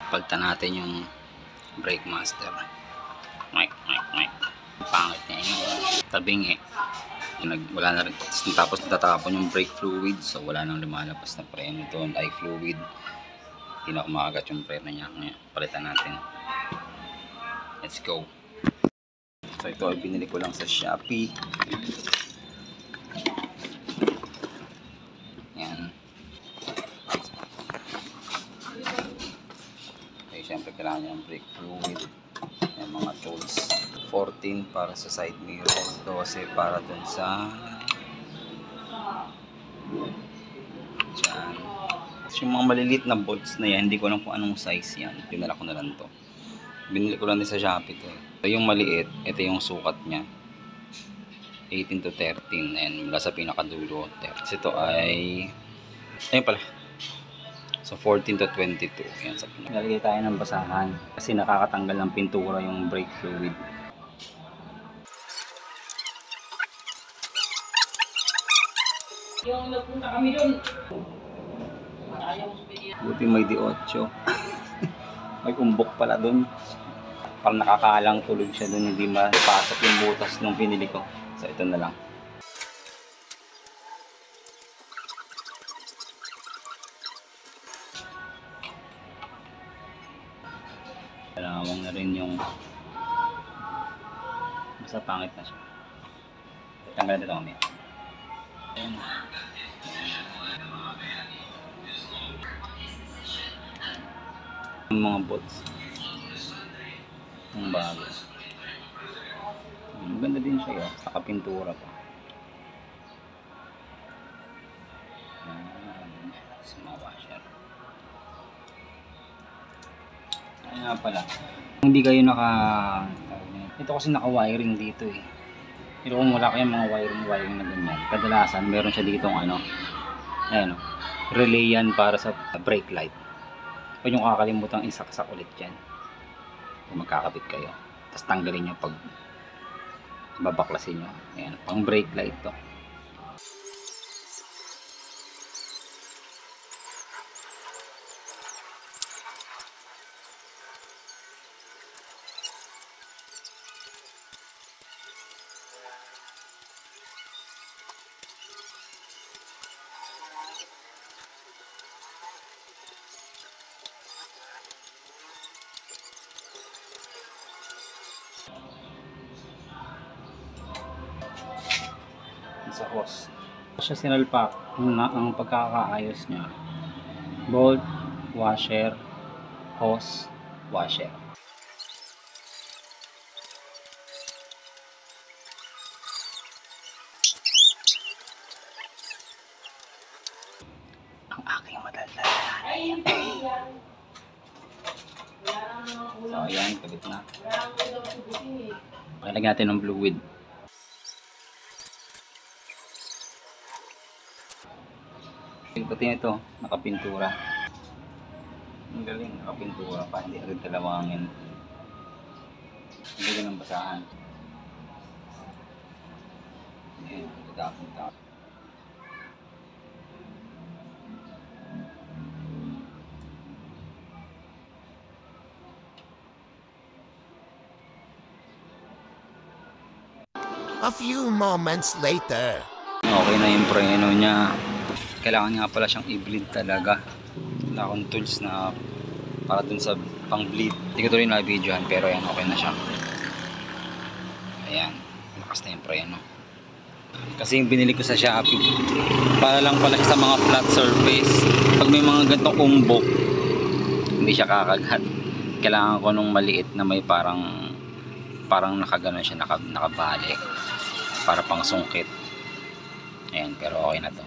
Palitan natin yung brake master. Mic. Pangit niya yun. Tabing eh. Wala na rin. Tapos natatapon yung brake fluid. So wala nang lumalabas na preno doon. Ay fluid. Hindi na kumakagat yung preno niya. Ngayon, palitan natin. Let's go. So ito ay binili ko lang sa Shopee. Yan. Okay, syempre kailangan niya ng brake fluid. Yung mga tools. 14 para sa side mirror, 12 para dun sa dyan. Yung mga maliliit na bolts na yan, hindi ko alam kung anong size yan. Pinala ko na lang to. Binili ko lang din sa Shopee to. So, yung maliit, ito yung sukat nya, 18 to 13. Ayan, mula sa pinakadulo. Kasi ito ay ayun pala, so 14 to 22. Ayan, sa pinaglalagay tayo ng basahan kasi nakakatanggal ng pintura yung brake fluid. Yung nagpunta kami doon. Buti may D8. May umbok pala doon. Parang nakakaalang tulog siya doon. Hindi mapasok yung butas nung pinili ko. So ito na lang. Dalawang na rin yung basta pangit na siya. Tanggalin ito mamaya. Ayan. Yung mga bolts ang bago. Maganda din siya yun. Nakapintura pa. Ayan. Sa mga washer. Ayan nga pala. Hindi kayo ito kasi naka-wiring dito eh. Pero kung wala kayong mga wiring na ganyan, kadalasan meron siya ditong ayan o, relay yan para sa brake light. Huwag yung kakalimutan isaksak ulit yan kung magkakabit kayo. Tapos tanggalin nyo pag babaklasin nyo. Ayan, pang brake light to. Sa hose siya sinalpak ang pagkakaayos niya: bolt, washer, hose, washer. Ang aking madaldal. So ayan, kabit na. Lagyan natin ng fluid. Pati ito, nakapintura. Ang galing, nakapintura pa, hindi agad dalawangin. Ang galing ng basahan. Ayan, tapon. A few moments later. Okay na yung preno niya. Kailangan nga pala siyang i-bleed talaga. Wala akong tools na para dun sa pang bleed. Hindi ko tuloy na videohan, pero ayan, okay na siya. Ayan, malakas na yung preno. Kasi yung binili ko sa Shopee, para lang pala sa mga flat surface. Pag may mga gantong umbok, hindi siya kakagat. Kailangan ko nung maliit na may parang nakaganon siya, nakabalik. Para pang sungkit. Ayan, pero okay na to.